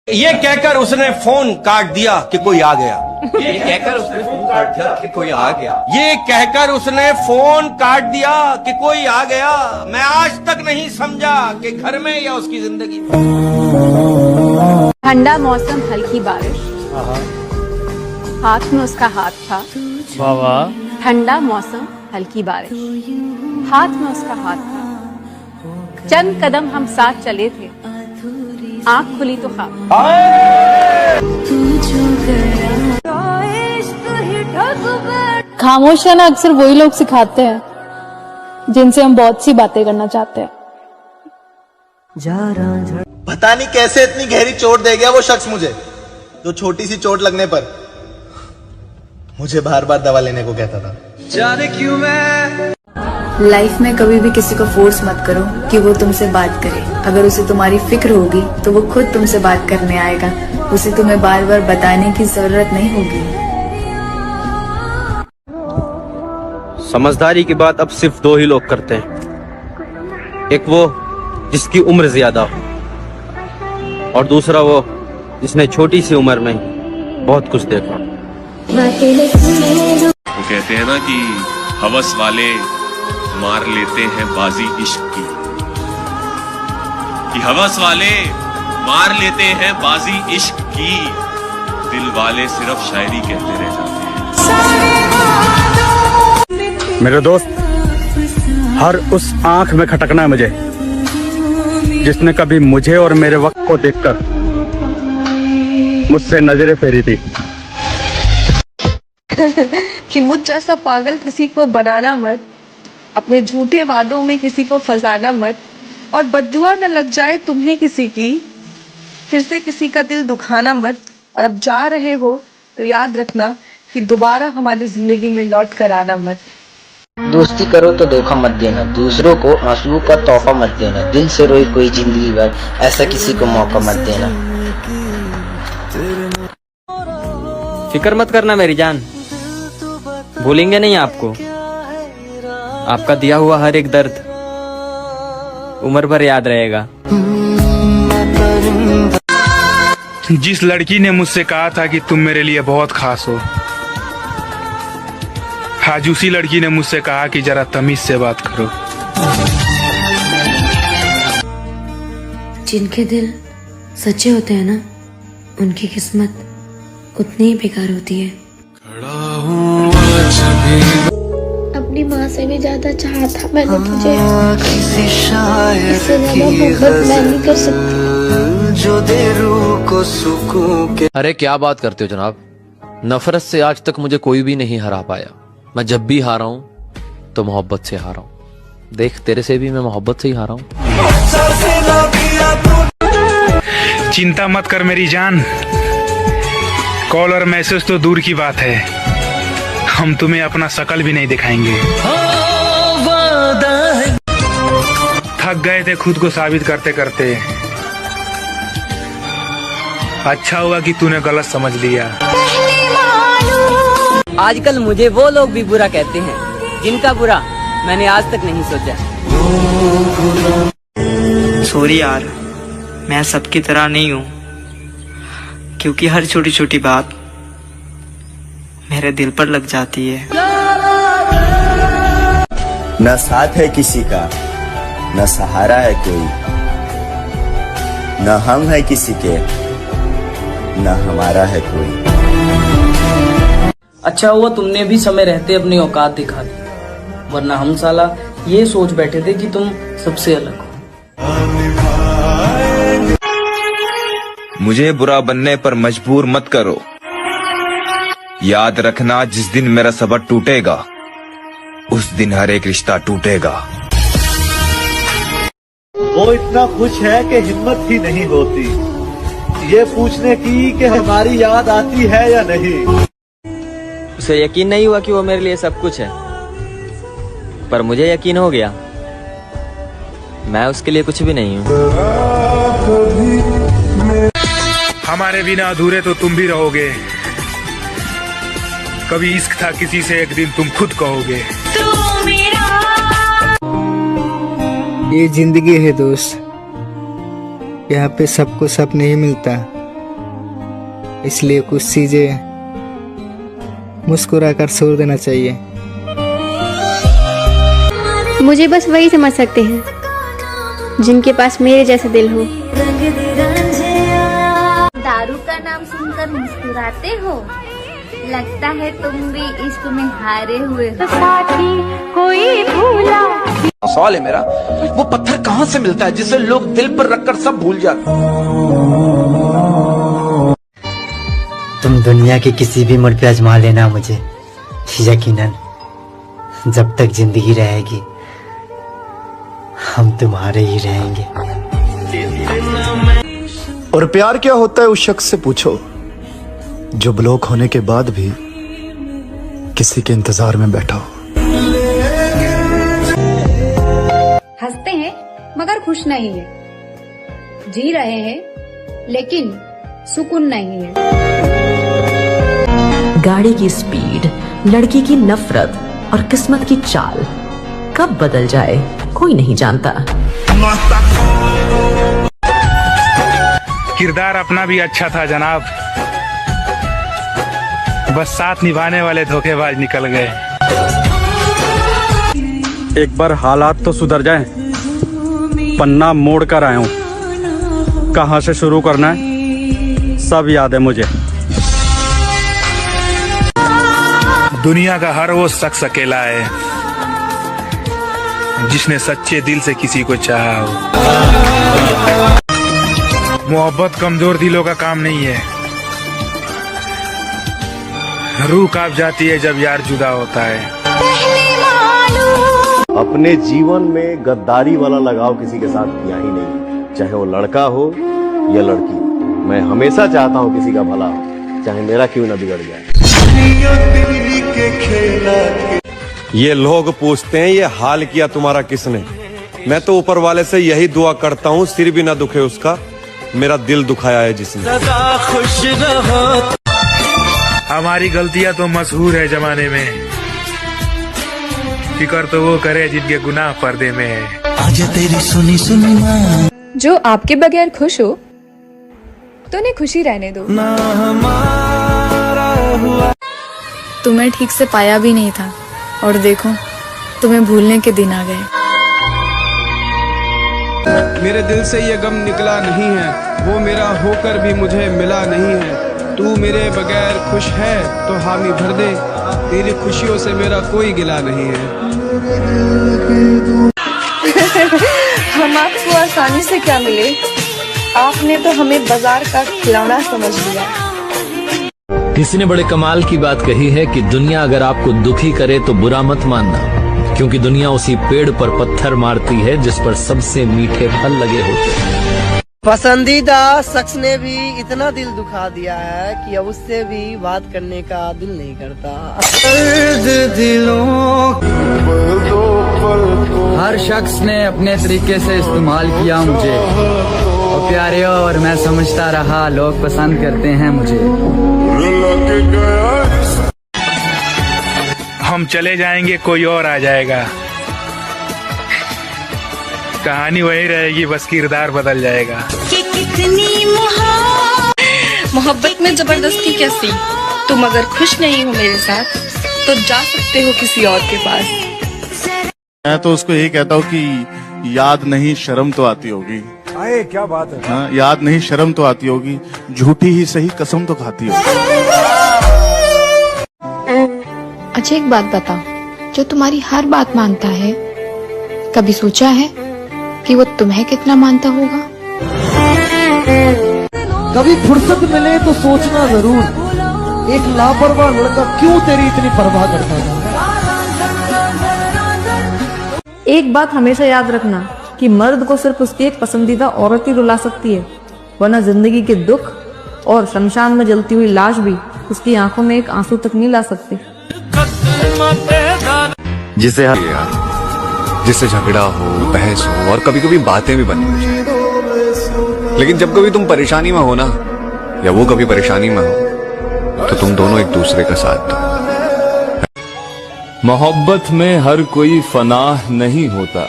ये कहकर उसने फोन काट दिया कि कोई आ गया। ये कहकर उसने फोन काट दिया कि कोई आ गया। ये कहकर उसने फोन काट दिया कि कोई आ गया। मैं आज तक नहीं समझा कि घर में या उसकी जिंदगी में। ठंडा मौसम, हल्की बारिश, हाथ में उसका हाथ था। वाह। ठंडा मौसम, हल्की बारिश, हाथ में उसका हाथ था। चंद कदम हम साथ चले थे, आंख खुली तो ख्वाब। खामोश रहना अक्सर वही लोग सिखाते हैं जिनसे हम बहुत सी बातें करना चाहते हैं। पता नहीं कैसे इतनी गहरी चोट दे गया वो शख्स मुझे, जो छोटी सी चोट लगने पर मुझे बार बार दवा लेने को कहता था। जाने क्यों मैं लाइफ में कभी भी किसी को फोर्स मत करो कि वो तुमसे बात करे। अगर उसे तुम्हारी फिक्र होगी तो वो खुद तुमसे बात करने आएगा। उसे तुम्हें बार बार बताने की जरूरत नहीं होगी। समझदारी की बात अब सिर्फ दो ही लोग करते हैं, एक वो जिसकी उम्र ज्यादा हो और दूसरा वो जिसने छोटी सी उम्र में बहुत कुछ देखा। वो कहते हैं ना कि हवस वाले मार लेते हैं बाजी इश्क की, कि हवस वाले मार लेते हैं बाजी इश्क की, दिल वाले सिर्फ शायरी कहते रह जाते हैं। मेरे दोस्त, हर उस आंख में खटकना है मुझे जिसने कभी मुझे और मेरे वक्त को देखकर मुझसे नजरें फेरी थी। कि मुझ जैसा पागल किसी को बनाना मत, अपने झूठे वादों में किसी को फंसाना मत, और बद्दुआ न लग जाए तुम्हें किसी की, फिर से किसी का दिल दुखाना मत। और अब जा रहे हो तो याद रखना कि दोबारा हमारी जिंदगी में लौट कर आना मत। दोस्ती करो तो धोखा मत देना, दूसरों को आंसुओं का तोहफा मत देना, दिल से रोई कोई जिंदगी भर ऐसा किसी को मौका मत देना। फिक्र मत करना मेरी जान, भूलेंगे नहीं आपको। आपका दिया हुआ हर एक दर्द उम्र भर याद रहेगा। जिस लड़की ने मुझसे कहा था कि तुम मेरे लिए बहुत खास हो, आज उसी लड़की ने मुझसे कहा कि जरा तमीज से बात करो। जिनके दिल सच्चे होते हैं ना, उनकी किस्मत उतनी ही बेकार होती है। अपनी माँ से भी ज्यादा चाहा था मैंने तुझे, इससे ज्यादा मोहब्बत मैं नहीं कर सकती। जो दे रूह को सुकून के। अरे क्या बात करते हो जनाब, नफरत से आज तक मुझे कोई भी नहीं हरा पाया। मैं जब भी हारा हूं तो मोहब्बत से हारा हूं। देख, तेरे से भी मैं मोहब्बत से ही हारा हूं। चिंता मत कर मेरी जान, कॉल और मैसेज तो दूर की बात है, हम तुम्हें अपना शकल भी नहीं दिखाएंगे। थक गए थे खुद को साबित करते करते, अच्छा हुआ कि तूने गलत समझ लिया। आजकल मुझे वो लोग भी बुरा कहते हैं जिनका बुरा मैंने आज तक नहीं सोचा। सॉरी यार, मैं सबकी तरह नहीं हूँ, क्योंकि हर छोटी छोटी बात मेरे दिल पर लग जाती है। न साथ है किसी का, न सहारा है कोई, न हम है किसी के, न हमारा है कोई। अच्छा हुआ तुमने भी समय रहते अपनी औकात दिखा दी, वरना हम साला ये सोच बैठे थे कि तुम सबसे अलग हो। मुझे बुरा बनने पर मजबूर मत करो, याद रखना जिस दिन मेरा सबर टूटेगा उस दिन हर एक रिश्ता टूटेगा। वो इतना खुश है कि हिम्मत ही नहीं होती ये पूछने की कि हमारी याद आती है या नहीं। उसे यकीन नहीं हुआ कि वो मेरे लिए सब कुछ है, पर मुझे यकीन हो गया मैं उसके लिए कुछ भी नहीं हूँ। हमारे बिना अधूरे तो तुम भी रहोगे, कभी इश्क था किसी से एक दिन तुम खुद कहोगे। ये जिंदगी है दोस्त, यहाँ पे सबको सब नहीं मिलता, इसलिए कुछ चीजें मुस्कुरा कर छोड़ देना चाहिए। मुझे बस वही समझ सकते हैं जिनके पास मेरे जैसा दिल हो। दारू का नाम सुनकर मुस्कुराते हो, लगता है तुम भी इश्क में हारे हुए हो। साथी कोई भूला। सवाल है मेरा, वो पत्थर कहाँ से मिलता है जिसे लोग दिल पर रखकर सब भूल जाते? तुम दुनिया के किसी भी मोड़ पे आजमा लेना मुझे, यकीनन जब तक जिंदगी रहेगी हम तुम्हारे ही रहेंगे। और प्यार क्या होता है उस शख्स से पूछो जो ब्लॉक होने के बाद भी किसी के इंतजार में बैठा हो। हंसते हैं मगर खुश नहीं है, जी रहे हैं लेकिन सुकून नहीं है। गाड़ी की स्पीड, लड़की की नफरत और किस्मत की चाल कब बदल जाए कोई नहीं जानता। किरदार अपना भी अच्छा था जनाब, बस साथ निभाने वाले धोखेबाज निकल गए। एक बार हालात तो सुधर जाएं, पन्ना मोड़ कर आया हूँ, कहाँ से शुरू करना है सब याद है मुझे। दुनिया का हर वो शख्स अकेला है जिसने सच्चे दिल से किसी को चाहा हो। मोहब्बत कमजोर दिलों का काम नहीं है, रूह कांप जाती है जब यार जुदा होता है। अपने जीवन में गद्दारी वाला लगाव किसी के साथ किया ही नहीं, चाहे वो लड़का हो या लड़की। मैं हमेशा चाहता हूँ किसी का भला हो, चाहे मेरा क्यों ना बिगड़ जाए। ये लोग पूछते हैं ये हाल किया तुम्हारा किसने, मैं तो ऊपर वाले से यही दुआ करता हूँ सिर भी ना दुखे उसका, मेरा दिल दुखाया है जिसने। खुश रहो। हमारी गलतियां तो मशहूर है जमाने में, फिक्र तो वो करे जिनके गुनाह पर्दे में है। आज तेरी सुनी सुनी माँ। जो आपके बगैर खुश हो तो उन्हें खुशी रहने दो। तुम्हें ठीक से पाया भी नहीं था और देखो तुम्हें भूलने के दिन आ गए। मेरे दिल से ये गम निकला नहीं है, वो मेरा होकर भी मुझे मिला नहीं है। तू मेरे बगैर खुश है तो हामी भर दे, तेरी खुशियों से मेरा कोई गिला नहीं है। हम आपको आसानी से क्या मिले, आपने तो हमें बाजार का खिलौना समझ लिया। किसी ने बड़े कमाल की बात कही है कि दुनिया अगर आपको दुखी करे तो बुरा मत मानना, क्योंकि दुनिया उसी पेड़ पर पत्थर मारती है जिस पर सबसे मीठे फल लगे होते हैं। पसंदीदा शख्स ने भी इतना दिल दुखा दिया है कि अब उससे भी बात करने का दिल नहीं करता। हर शख्स ने अपने तरीके से इस्तेमाल किया मुझे, और प्यारे और मैं समझता रहा लोग पसंद करते हैं मुझे। हम चले जाएंगे कोई और आ जाएगा, कहानी वही रहेगी बस किरदार बदल जाएगा। कि कितनी मोहब्बत में जबरदस्ती कैसी, तुम अगर खुश नहीं हो मेरे साथ तो जा सकते हो किसी और के पास। मैं तो उसको यही कहता हूँ कि याद नहीं शर्म तो आती होगी। आए क्या बात है। हाँ, याद नहीं शर्म तो आती होगी, झूठी ही सही कसम तो खाती होगी। अच्छा एक बात बताओ, जो तुम्हारी हर बात मानता है, कभी सोचा है कि वो तुम्हें कितना मानता होगा? कभी फुर्सत मिले तो सोचना जरूर, एक लापरवाह लड़का क्यों तेरी इतनी परवाह करता था। एक बात हमेशा याद रखना कि मर्द को सिर्फ उसकी एक पसंदीदा औरत ही रुला सकती है, वरना जिंदगी के दुख और शमशान में जलती हुई लाश भी उसकी आंखों में एक आंसू तक नहीं ला सकती। जिससे झगड़ा हो, बहस हो और कभी कभी बातें भी बनी हो जाए, लेकिन जब कभी तुम परेशानी में हो ना, या वो कभी परेशानी में हो, तो तुम दोनों एक दूसरे का साथ दो। मोहब्बत में हर कोई फनाह नहीं होता,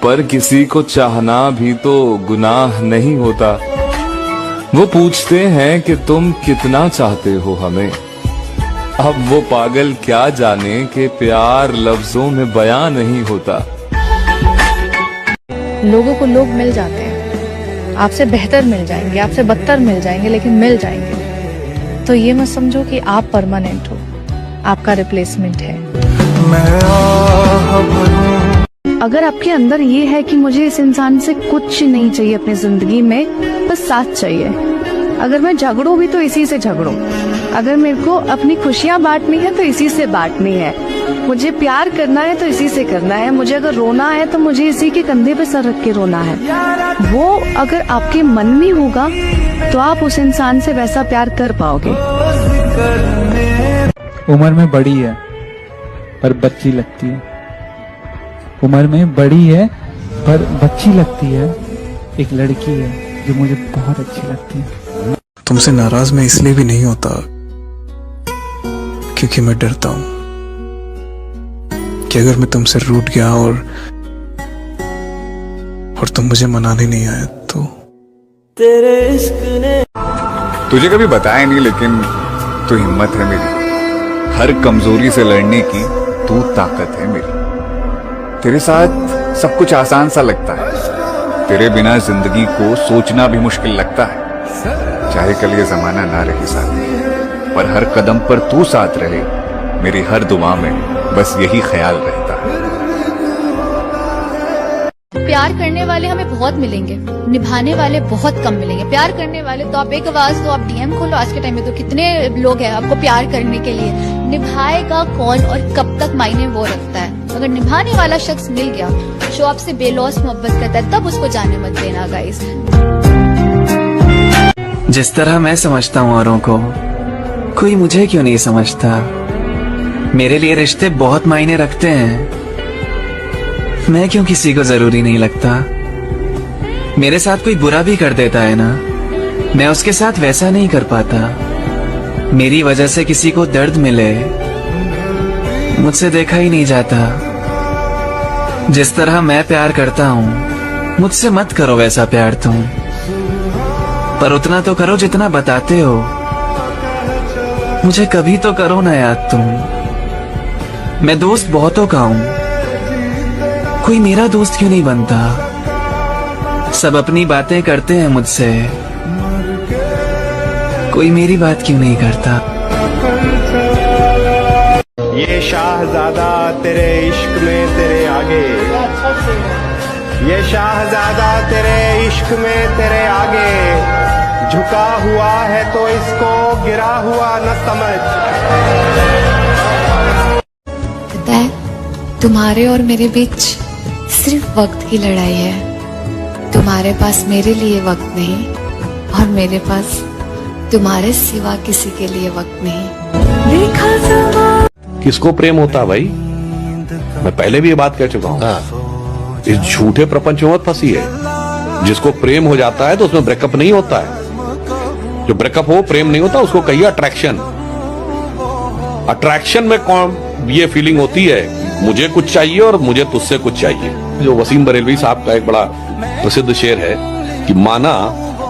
पर किसी को चाहना भी तो गुनाह नहीं होता। वो पूछते हैं कि तुम कितना चाहते हो हमें। अब वो पागल क्या जाने कि प्यार लफ्जों में बयां नहीं होता। लोगों को लोग मिल जाते हैं, आपसे बेहतर मिल जाएंगे, आपसे बदतर मिल जाएंगे, लेकिन मिल जाएंगे। तो ये मत समझो कि आप परमानेंट हो, आपका रिप्लेसमेंट है। अगर आपके अंदर ये है कि मुझे इस इंसान से कुछ नहीं चाहिए अपनी जिंदगी में, बस साथ चाहिए। अगर मैं झगड़ूं भी तो इसी से झगड़ूं, अगर मेरे को अपनी खुशियां बांटनी है तो इसी से बांटनी है, मुझे प्यार करना है तो इसी से करना है, मुझे अगर रोना है तो मुझे इसी के कंधे पे सर रख के रोना है। वो अगर आपके मन में होगा तो आप उस इंसान से वैसा प्यार कर पाओगे। उम्र में बड़ी है पर बच्ची लगती है, उम्र में बड़ी है पर बच्ची लगती है। एक लड़की है जो मुझे बहुत अच्छी लगती है। तुमसे नाराज मैं इसलिए भी नहीं होता क्योंकि मैं डरता हूं कि अगर मैं तुमसे रूठ गया और तुम मुझे मनाने नहीं आए तो। तेरे इश्क ने तुझे कभी बताया नहीं, लेकिन तू हिम्मत है मेरी। हर कमजोरी से लड़ने की तू ताकत है मेरी। तेरे साथ सब कुछ आसान सा लगता है, तेरे बिना जिंदगी को सोचना भी मुश्किल लगता है। चाहे कल ये जमाना ना रहे साथ, पर हर कदम पर तू साथ रहे, मेरी हर दुआ में बस यही ख्याल रहता है। प्यार करने वाले हमें बहुत मिलेंगे, निभाने वाले बहुत कम मिलेंगे। प्यार करने वाले तो आप एक आवाज तो आप डीएम खोलो, आज के टाइम में तो कितने लोग हैं आपको प्यार करने के लिए। निभाएगा कौन और कब तक मायने वो रखता है। अगर निभाने वाला शख्स मिल गया जो आपसे बेलौस मोहब्बत करता है, तब उसको जाने मत देना गाइस। जिस तरह मैं समझता हूँ औरों को, कोई मुझे क्यों नहीं समझता। मेरे लिए रिश्ते बहुत मायने रखते हैं, मैं क्यों किसी को जरूरी नहीं लगता। मेरे साथ कोई बुरा भी कर देता है ना, मैं उसके साथ वैसा नहीं कर पाता। मेरी वजह से किसी को दर्द मिले, मुझसे देखा ही नहीं जाता। जिस तरह मैं प्यार करता हूँ, मुझसे मत करो वैसा प्यार तुम, पर उतना तो करो जितना बताते हो। मुझे कभी तो करो ना याद तुम। मैं दोस्त बहुतों का हूँ, कोई मेरा दोस्त क्यों नहीं बनता। सब अपनी बातें करते हैं मुझसे, कोई मेरी बात क्यों नहीं करता। ये शाहजादा तेरे इश्क में तेरे आगे, ये शाहजादा तेरे इश्क में तेरे आगे, झुका हुआ है तो इसको गिरा हुआ न समझ। पता है, तुम्हारे और मेरे बीच सिर्फ वक्त की लड़ाई है। तुम्हारे पास मेरे लिए वक्त नहीं, और मेरे पास तुम्हारे सिवा किसी के लिए वक्त नहीं। देखा किसको प्रेम होता भाई, मैं पहले भी ये बात कह चुका हूँ। इस झूठे प्रपंच में मत फंसी है। जिसको प्रेम हो जाता है तो उसमें ब्रेकअप नहीं होता है। जो ब्रेकअप हो प्रेम नहीं होता, उसको कहिए अट्रैक्शन। अट्रैक्शन में कौन ये फीलिंग होती है, मुझे कुछ चाहिए और मुझे तुझसे कुछ चाहिए। जो वसीम बरेलवी साहब का एक बड़ा प्रसिद्ध शेर है कि माना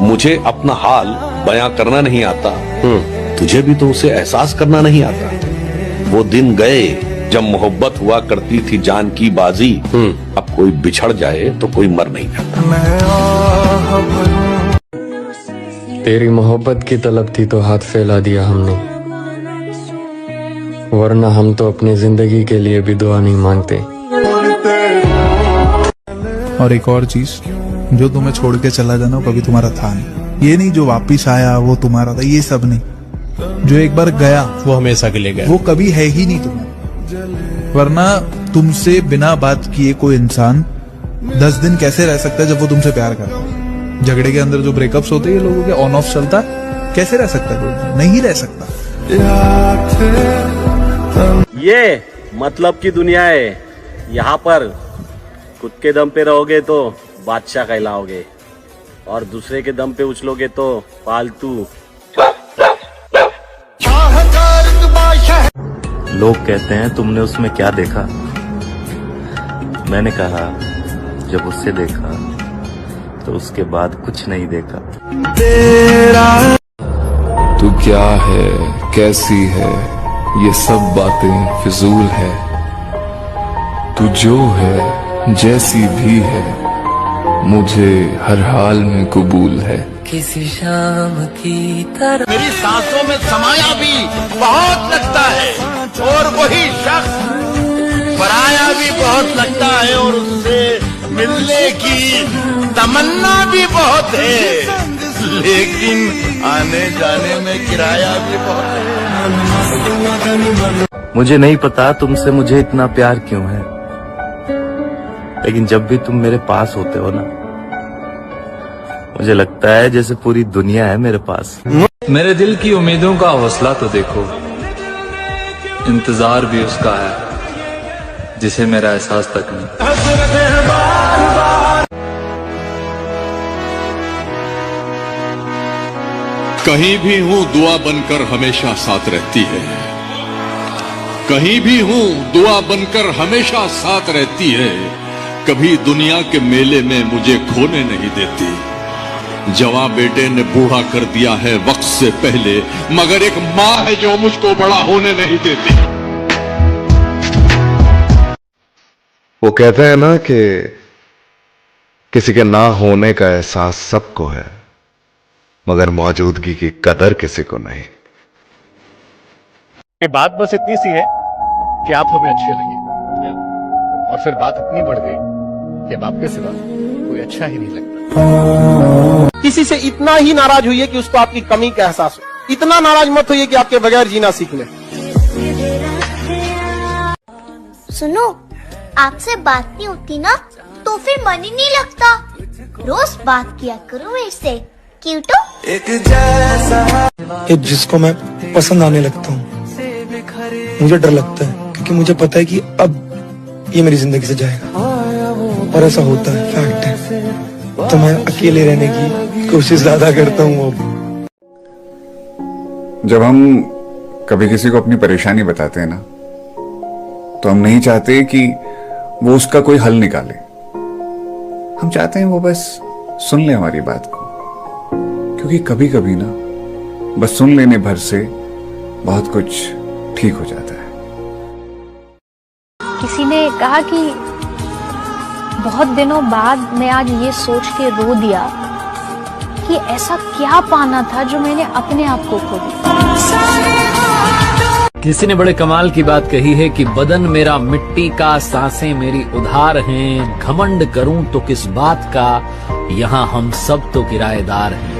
मुझे अपना हाल बयां करना नहीं आता, तुझे भी तो उसे एहसास करना नहीं आता। वो दिन गए जब मोहब्बत हुआ करती थी जान की बाजी, अब कोई बिछड़ जाए तो कोई मर नहीं जाता। तेरी मोहब्बत की तलब थी तो हाथ फैला दिया हमने, वरना हम तो अपनी जिंदगी के लिए भी दुआ नहीं मांगते। और एक और चीज, जो तुम्हें छोड़ के चला जाना कभी तुम्हारा था नहीं। ये नहीं जो वापिस आया वो तुम्हारा था, ये सब नहीं। जो एक बार गया वो हमेशा के लिए गया, वो कभी है ही नहीं तुम्हारा। वरना तुमसे बिना बात किए कोई इंसान 10 दिन कैसे रह सकता है जब वो तुमसे प्यार करता है। झगड़े के अंदर जो ब्रेकअप्स होते हैं लोगों के ऑन ऑफ चलता, कैसे रह सकता है कोई? नहीं रह सकता। ये मतलब की दुनिया है। यहाँ पर खुद के दम पे रहोगे तो बादशाह कहलाओगे, और दूसरे के दम पे उछलोगे तो फालतू। लोग कहते हैं तुमने उसमें क्या देखा, मैंने कहा जब उससे देखा तो उसके बाद कुछ नहीं देखा। तू क्या है, कैसी है, ये सब बातें फिजूल है। तू जो है, जैसी भी है, मुझे हर हाल में कबूल है। किसी शाम की तरह मेरी सांसों में समाया भी बहुत लगता है, और वही शख्स पराया भी बहुत लगता है, और उससे मिलने की तमन्ना भी बहुत है, लेकिन आने जाने में किराया भी बहुत है। मुझे नहीं पता तुमसे मुझे इतना प्यार क्यों है, लेकिन जब भी तुम मेरे पास होते हो ना, मुझे लगता है जैसे पूरी दुनिया है मेरे पास। मेरे दिल की उम्मीदों का हौसला तो देखो, इंतजार भी उसका है जिसे मेरा एहसास तक नहीं। कहीं भी हूं दुआ बनकर हमेशा साथ रहती है, कहीं भी हूं दुआ बनकर हमेशा साथ रहती है। कभी दुनिया के मेले में मुझे खोने नहीं देती। जवां बेटे ने बूढ़ा कर दिया है वक्त से पहले, मगर एक माँ है जो मुझको बड़ा होने नहीं देती। वो कहते हैं ना कि किसी के ना होने का एहसास सबको है, मगर मौजूदगी की कदर किसी को नहीं। ये बात बस इतनी सी है कि आप हमें अच्छे लगे, और फिर बात इतनी बढ़ गई कि अब आपके सिवा कोई अच्छा ही नहीं लगता। किसी से इतना ही नाराज हुई है कि उसको आपकी कमी का एहसास हो। इतना नाराज मत होइए कि आपके बगैर जीना सीख ले। सुनो, आपसे बात नहीं होती ना तो फिर मन ही नहीं लगता। रोज बात किया करो मेरे से, क्यूट हो? एक जिसको मैं पसंद आने लगता हूँ, मुझे डर लगता है, क्योंकि मुझे पता है कि अब ये मेरी जिंदगी से जाएगा, और ऐसा होता है, फैक्ट है। तो मैं अकेले रहने की कोशिश ज्यादा करता हूँ अब। जब हम कभी किसी को अपनी परेशानी बताते हैं ना, तो हम नहीं चाहते कि वो उसका कोई हल निकाले। हम चाहते हैं वो बस सुन ले हमारी बात को, क्योंकि कभी कभी ना बस सुन लेने भर से बहुत कुछ ठीक हो जाता है। किसी ने कहा कि बहुत दिनों बाद मैं आज ये सोच के रो दिया कि ऐसा क्या पाना था जो मैंने अपने आप को खो दिया। किसी ने बड़े कमाल की बात कही है कि बदन मेरा मिट्टी का, सांसें मेरी उधार हैं, घमंड करूं तो किस बात का, यहाँ हम सब तो किराएदार हैं।